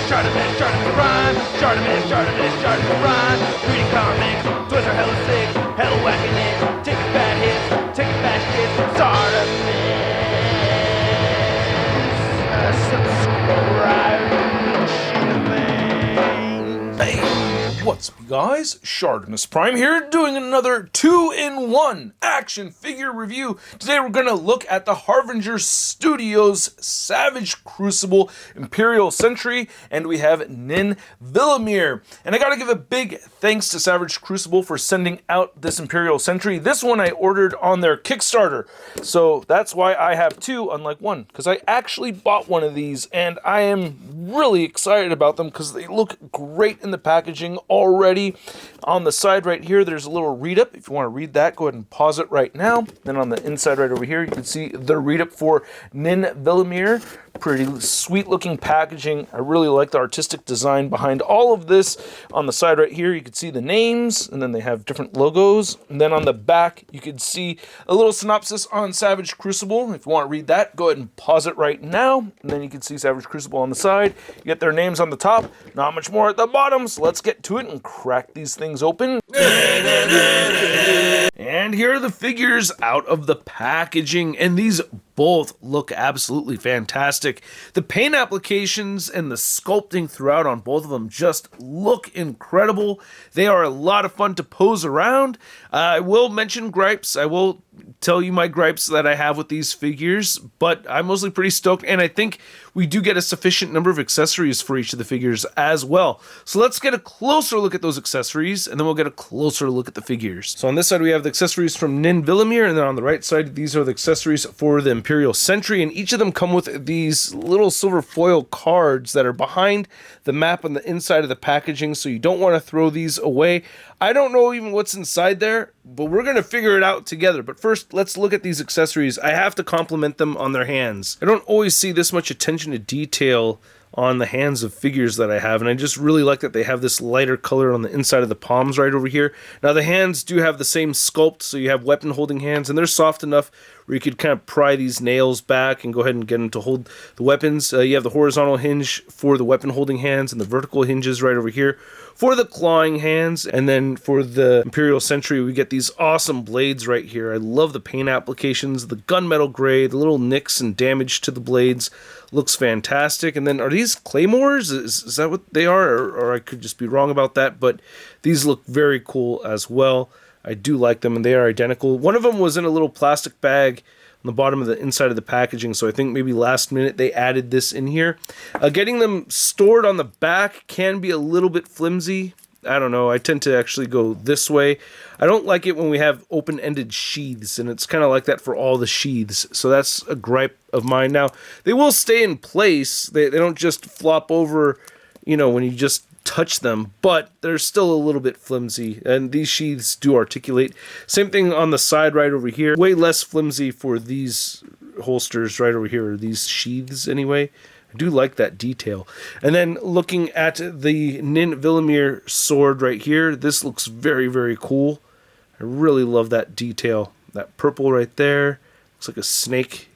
ShartimusPrime, ShartimusPrime. Reading comics, toys are hella sick, hella whacking it, taking bad hits, taking bad shit. Subscribe. Hey, what's up, you guys? ShartimusPrime here, doing another 2-in-1 action figure review. Today we're going to look at the Harvenger Studios Savage Crucible Imperial Sentry, and we have Vilimir. And I gotta give a big thanks to Savage Crucible for sending out this Imperial Sentry. This one I ordered on their Kickstarter, so that's why I have two, unlike one, because I actually bought one of these, and I am really excited about them because they look great in the packaging already. On the side right here, there's a little read-up. If you want to read that, go ahead and pause it right now. Then on the inside right over here, you can see the read-up for Vilimir. Pretty sweet looking packaging. I really like the artistic design behind all of this. On the side right here, you can see the names, and then they have different logos. And then on the back, you can see a little synopsis on Savage Crucible. If you want to read that, go ahead and pause it right now. And then you can see Savage Crucible on the side. You get their names on the top, not much more at the bottom. So let's get to it and crack these things open. And here are the figures out of the packaging, and these both look absolutely fantastic. The paint applications and the sculpting throughout on both of them just look incredible. They are a lot of fun to pose around. I will mention gripes. I will tell you my gripes that I have with these figures, but I'm mostly pretty stoked, and I think we do get a sufficient number of accessories for each of the figures as well. So let's get a closer look at those accessories, and then we'll get a closer look at the figures. So on this side, we have the accessories from Vilimir, and then on the right side, these are the accessories for the Imperial Sentry, and each of them come with these little silver foil cards that are behind the map on the inside of the packaging, so you don't want to throw these away. I don't know even what's inside there, but we're going to figure it out together. But first, let's look at these accessories. I have to compliment them on their hands. I don't always see this much attention to detail on the hands of figures that I have, and I just really like that they have this lighter color on the inside of the palms right over here. Now the hands do have the same sculpt, so you have weapon holding hands, and they're soft enough where you could kind of pry these nails back and go ahead and get them to hold the weapons. You have the horizontal hinge for the weapon holding hands and the vertical hinges right over here for the clawing hands. And then for the Imperial Sentry, we get these awesome blades right here. I love the paint applications, the gunmetal gray, the little nicks and damage to the blades looks fantastic. And then are these claymores? Is that what they are? Or I could just be wrong about that, but these look very cool as well. I do like them, and they are identical. One of them was in a little plastic bag on the bottom of the inside of the packaging, so I think maybe last minute they added this in here. Getting them stored on the back can be a little bit flimsy. I don't know, I tend to actually go this way. I don't like it when we have open-ended sheaths, and it's kind of like that for all the sheaths, so that's a gripe of mine. Now, they will stay in place. They don't just flop over, you know, when you just touch them, but they're still a little bit flimsy, and these sheaths do articulate. Same thing on the side right over here. Way less flimsy for these holsters right over here, or these sheaths anyway. I do like that detail. And then looking at the Vilimir sword right here, this looks very, very cool. I really love that detail. That purple right there looks like a snake.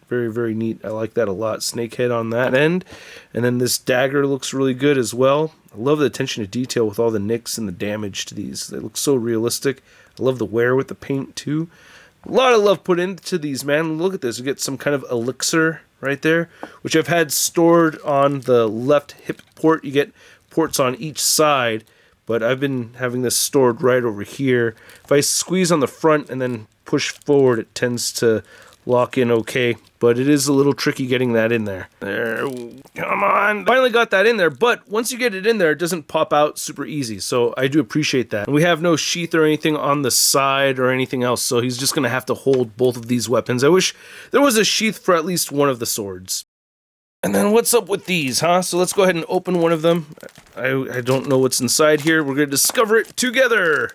Very, very neat. I like that a lot. Snake head on that end. And then this dagger looks really good as well. I love the attention to detail with all the nicks and the damage to these. They look so realistic. I love the wear with the paint too. A lot of love put into these, man. Look at this. You get some kind of elixir right there, which I've had stored on the left hip port. You get ports on each side, but I've been having this stored right over here. If I squeeze on the front and then push forward, it tends to lock in okay, but it is a little tricky getting that in there. There, come on. Finally got that in there, but once you get it in there, it doesn't pop out super easy, so I do appreciate that. And we have no sheath or anything on the side or anything else, so he's just going to have to hold both of these weapons. I wish there was a sheath for at least one of the swords. And then what's up with these, huh? So let's go ahead and open one of them. I don't know what's inside here. We're going to discover it together.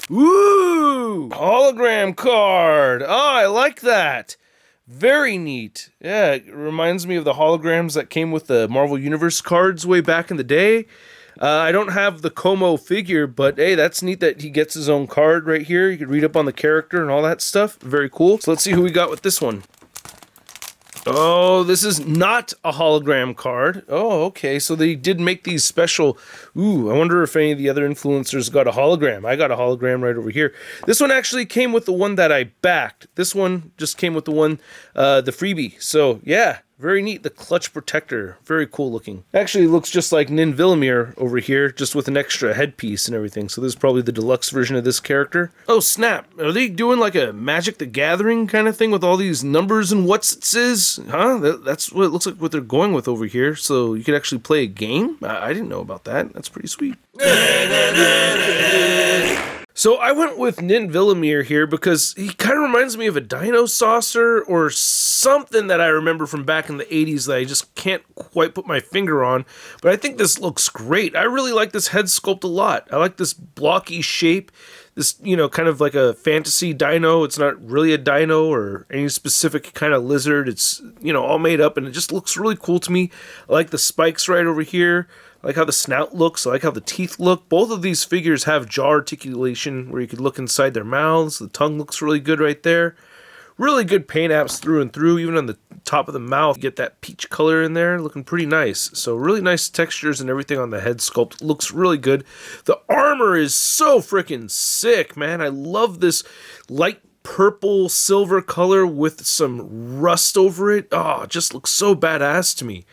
Woo! Hologram card. Oh, I like that. Very neat. Yeah, it reminds me of the holograms that came with the Marvel Universe cards way back in the day. I don't have the Como figure, but hey, that's neat that he gets his own card right here. You can read up on the character and all that stuff. Very cool. So let's see who we got with this one. Oh, this is not a hologram card. Oh, okay. So they did make these special. Ooh, I wonder if any of the other influencers got a hologram. I got a hologram right over here. This one actually came with the one that I backed. This one just came with the one, the freebie. So yeah, very neat. The clutch protector, very cool looking. Actually looks just like Vilimir over here, just with an extra headpiece and everything. So this is probably the deluxe version of this character. Oh snap! Are they doing like a Magic the Gathering kind of thing with all these numbers and what's it says? Huh? That's what it looks like. What they're going with over here. So you could actually play a game. I didn't know about that. That's pretty sweet. So I went with Vilimir here because he kind of reminds me of a Dino Saucer or something that I remember from back in the 80s that I just can't quite put my finger on. But I think this looks great. I really like this head sculpt a lot. I like this blocky shape. This, kind of like a fantasy dino. It's not really a dino or any specific kind of lizard. It's, all made up and it just looks really cool to me. I like the spikes right over here. I like how the snout looks. I like how the teeth look. Both of these figures have jaw articulation where you could look inside their mouths. The tongue looks really good right there. Really good paint apps through and through. Even on the top of the mouth, you get that peach color in there. Looking pretty nice. So really nice textures and everything on the head sculpt. Looks really good. The armor is so freaking sick, man. I love this light purple silver color with some rust over it. Oh, it just looks so badass to me.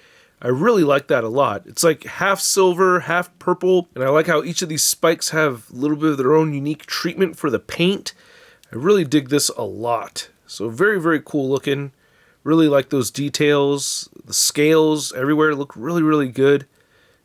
I really like that a lot. It's like half silver, half purple, and I like how each of these spikes have a little bit of their own unique treatment for the paint. I really dig this a lot. So very, very cool looking. Really like those details. The scales everywhere look really, really good.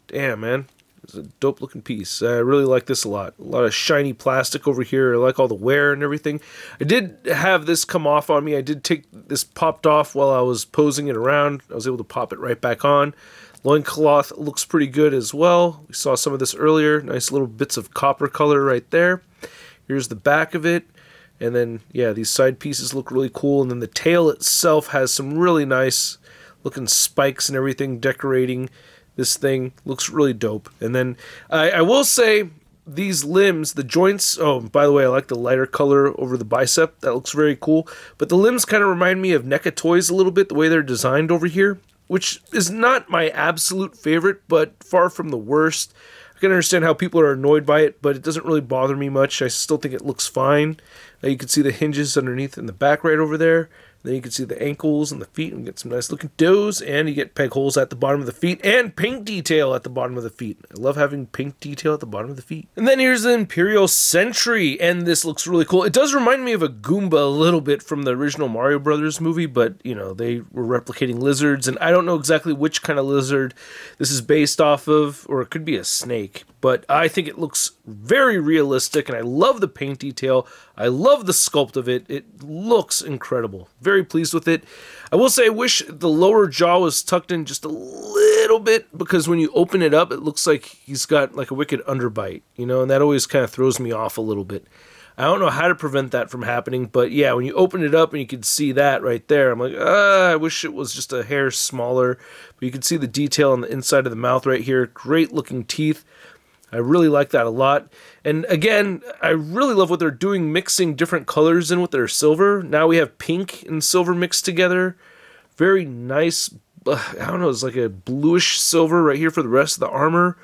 Damn, man. It's a dope looking piece. I really like this a lot. A lot of shiny plastic over here. I like all the wear and everything. I did have this come off on me. I did take this popped off while I was posing it around. I was able to pop it right back on. Loincloth looks pretty good as well. We saw some of this earlier. Nice little bits of copper color right there. Here's the back of it. And then, yeah, these side pieces look really cool. And then the tail itself has some really nice looking spikes and everything decorating. This thing looks really dope. And then I will say these limbs, the joints, oh, by the way, I like the lighter color over the bicep. That looks very cool. But the limbs kind of remind me of NECA toys a little bit, the way they're designed over here, which is not my absolute favorite, but far from the worst. I can understand how people are annoyed by it, but it doesn't really bother me much. I still think it looks fine. You can see the hinges underneath in the back right over there. Then you can see the ankles and the feet and get some nice looking toes, and you get peg holes at the bottom of the feet and paint detail at the bottom of the feet. I love having paint detail at the bottom of the feet. And then here's the Imperial Sentry, and this looks really cool. It does remind me of a Goomba a little bit from the original Mario Brothers movie, but they were replicating lizards, and I don't know exactly which kind of lizard this is based off of, or it could be a snake, but I think it looks very realistic, and I love the paint detail. I love the sculpt of it. It looks incredible. Very pleased with it. I will say I wish the lower jaw was tucked in just a little bit, because when you open it up, it looks like he's got like a wicked underbite, and that always kind of throws me off a little bit. I don't know how to prevent that from happening, but yeah, when you open it up and you can see that right there, I'm like, I wish it was just a hair smaller, but you can see the detail on the inside of the mouth right here. Great looking teeth. I really like that a lot. And again, I really love what they're doing, mixing different colors in with their silver. Now we have pink and silver mixed together. Very nice. I don't know, it's like a bluish silver right here for the rest of the armor.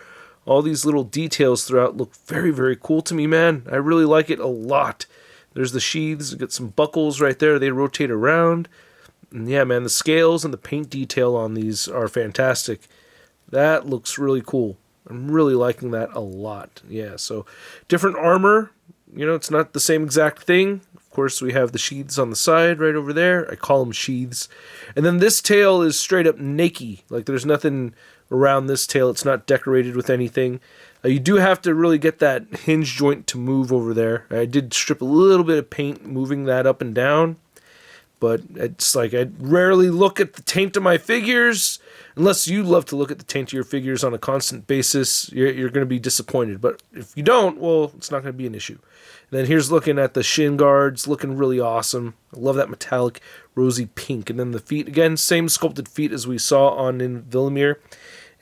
All these little details throughout look very, very cool to me, man. I really like it a lot. There's the sheaths. You get some buckles right there. They rotate around. And yeah, man, the scales and the paint detail on these are fantastic. That looks really cool. I'm really liking that a lot. Yeah, so different armor. It's not the same exact thing. Of course, we have the sheaths on the side right over there. I call them sheaths. And then this tail is straight up naked. Like, there's nothing around this tail. It's not decorated with anything. You do have to really get that hinge joint to move over there. I did strip a little bit of paint moving that up and down. But it's like I rarely look at the taint of my figures. Unless you love to look at the taint of your figures on a constant basis, you're going to be disappointed. But if you don't, well, it's not going to be an issue. And then here's looking at the shin guards, looking really awesome. I love that metallic rosy pink. And then the feet, again, same sculpted feet as we saw on in Vilimir.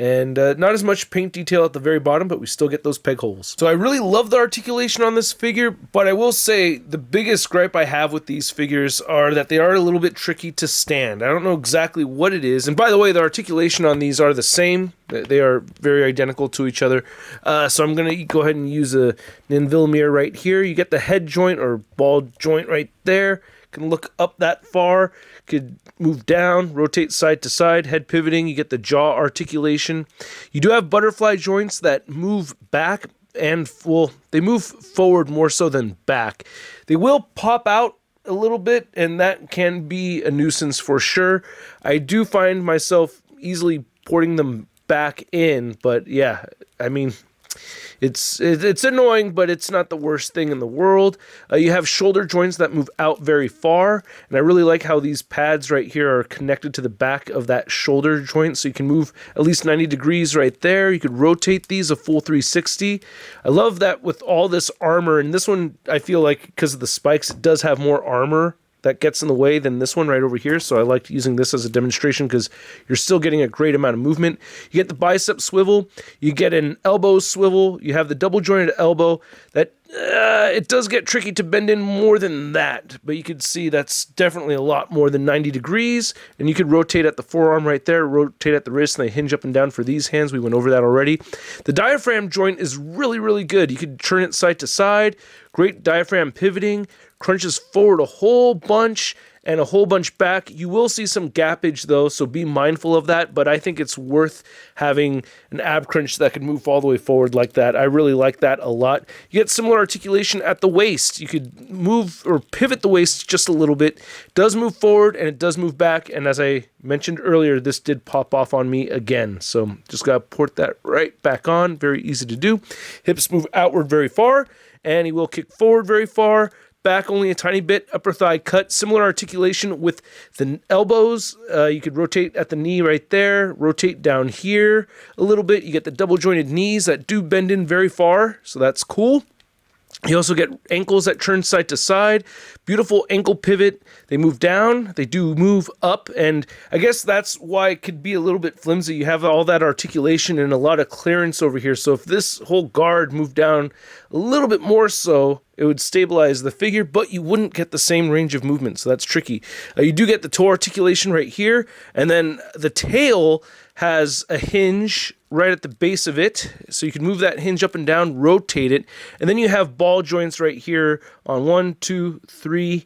And not as much paint detail at the very bottom, but we still get those peg holes. So I really love the articulation on this figure, but I will say the biggest gripe I have with these figures are that they are a little bit tricky to stand. I don't know exactly what it is. And by the way, the articulation on these are the same. They are very identical to each other. So I'm going to go ahead and use a Vilimir right here. You get the head joint or ball joint right there. Can look up that far, could move down, rotate side to side, head pivoting. You get the jaw articulation. You do have butterfly joints that move back and, well, they move forward more so than back. They will pop out a little bit, and that can be a nuisance for sure. I do find myself easily porting them back in, but yeah, I mean, it's annoying, but it's not the worst thing in the world. You have shoulder joints that move out very far, and I really like how these pads right here are connected to the back of that shoulder joint, so you can move at least 90 degrees right there. You could rotate these a full 360. I love that with all this armor, and this one, I feel like, because of the spikes, it does have more armor that gets in the way than this one right over here, so I liked using this as a demonstration because you're still getting a great amount of movement. You get the bicep swivel, you get an elbow swivel, you have the double jointed elbow. That it does get tricky to bend in more than that, but you can see that's definitely a lot more than 90 degrees, and you could rotate at the forearm right there, rotate at the wrist, and they hinge up and down for these hands. We went over that already. The diaphragm joint is really, really good. You could turn it side to side, great diaphragm pivoting, crunches forward a whole bunch and a whole bunch back. You will see some gappage though, so be mindful of that, but I think it's worth having an ab crunch that can move all the way forward like that. I really like that a lot. You get similar articulation at the waist. You could move or pivot the waist just a little bit. It does move forward and it does move back, and as I mentioned earlier, this did pop off on me again, so just gotta port that right back on. Very easy to do. Hips move outward very far, and he will kick forward very far. Back only a tiny bit, upper thigh cut, similar articulation with the elbows. You could rotate at the knee right there, rotate down here a little bit. You get the double jointed knees that do bend in very far, so that's cool. You also get ankles that turn side to side. Beautiful ankle pivot. They move down. They do move up. And I guess that's why it could be a little bit flimsy. You have all that articulation and a lot of clearance over here. So if this whole guard moved down a little bit more so, it would stabilize the figure, but you wouldn't get the same range of movement. So that's tricky. You do get the toe articulation right here. And then the tail has a hinge right at the base of it, so you can move that hinge up and down, rotate it, and then you have ball joints right here on 1, 2, 3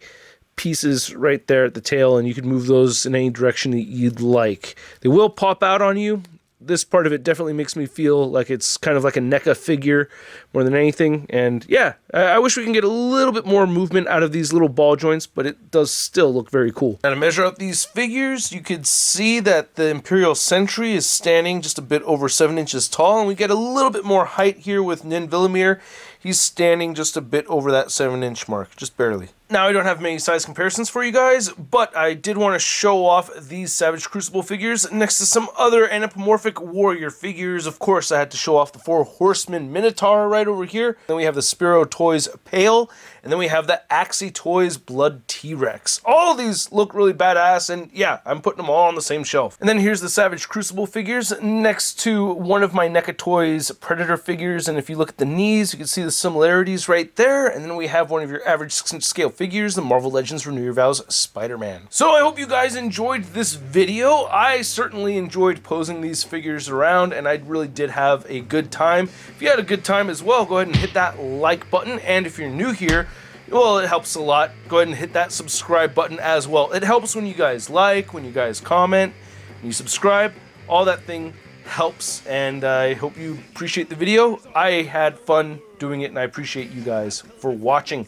pieces right there at the tail, and you can move those in any direction that you'd like. They will pop out on you. This part of it definitely makes me feel like it's kind of like a NECA figure more than anything. And yeah, I wish we can get a little bit more movement out of these little ball joints, but it does still look very cool. Now to measure out these figures, you could see that the Imperial Sentry is standing just a bit over 7 inches tall, and we get a little bit more height here with Vilimir. He's standing just a bit over that 7-inch mark, just barely. Now, I don't have many size comparisons for you guys, but I did want to show off these Savage Crucible figures next to some other anthropomorphic warrior figures. Of course, I had to show off the 4 Horsemen Minotaur right over here. Then we have the Spiro Toys Pale, and then we have the Axie Toys Blood T-Rex. All of these look really badass, and yeah, I'm putting them all on the same shelf. And then here's the Savage Crucible figures next to one of my NECA Toys Predator figures, and if you look at the knees, you can see the similarities right there. And then we have one of your average 6-inch scale figures, the Marvel Legends Renew Your Vows Spider-Man. So I hope you guys enjoyed this video. I certainly enjoyed posing these figures around, and I really did have a good time. If you had a good time as well, go ahead and hit that like button, and if you're new here, well, it helps a lot. Go ahead and hit that subscribe button as well. It helps when you guys like, when you guys comment, when you subscribe. All that thing helps, and I hope you appreciate the video. I had fun doing it, and I appreciate you guys for watching.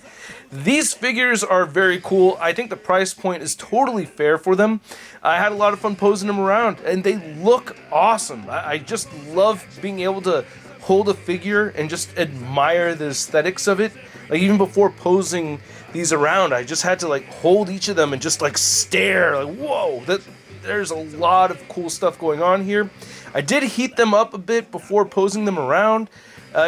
These figures are very cool. I think the price point is totally fair for them. I had a lot of fun posing them around, and they look awesome. I just love being able to hold a figure and just admire the aesthetics of it. Like, even before posing these around, I just had to like hold each of them and just like stare, like, whoa, there's a lot of cool stuff going on here. I did heat them up a bit before posing them around.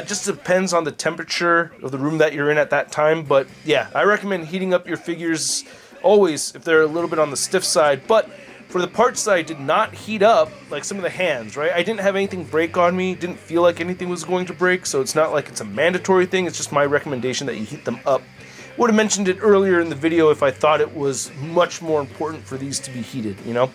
Just depends on the temperature of the room that you're in at that time. But yeah, I recommend heating up your figures always if they're a little bit on the stiff side. But for the parts that I did not heat up, like some of the hands, right? I didn't have anything break on me, didn't feel like anything was going to break, so it's not like it's a mandatory thing, it's just my recommendation that you heat them up. Would have mentioned it earlier in the video if I thought it was much more important for these to be heated, you know?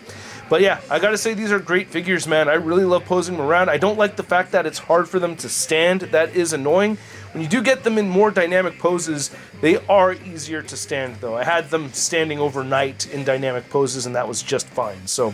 But yeah, I gotta say these are great figures, man. I really love posing them around. I don't like the fact that it's hard for them to stand. That is annoying. When you do get them in more dynamic poses, they are easier to stand though. I had them standing overnight in dynamic poses and that was just fine. So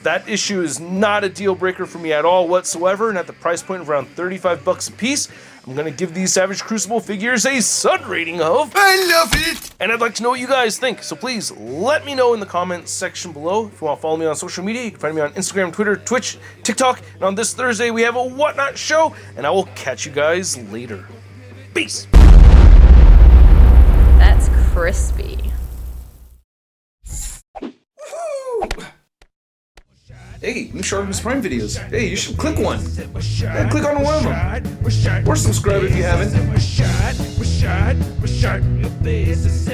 that issue is not a deal breaker for me at all whatsoever, and at the price point of around 35 bucks a piece, I'm gonna give these Savage Crucible figures a Sud rating of I love it! And I'd like to know what you guys think, so please let me know in the comments section below. If you want to follow me on social media, you can find me on Instagram, Twitter, Twitch, TikTok, and on this Thursday we have a Whatnot show, and I will catch you guys later. Peace! That's crispy. Hey, new ShartimusPrime videos. Hey, you should click one. Yeah, click on one of them. Or subscribe if you haven't. Your face,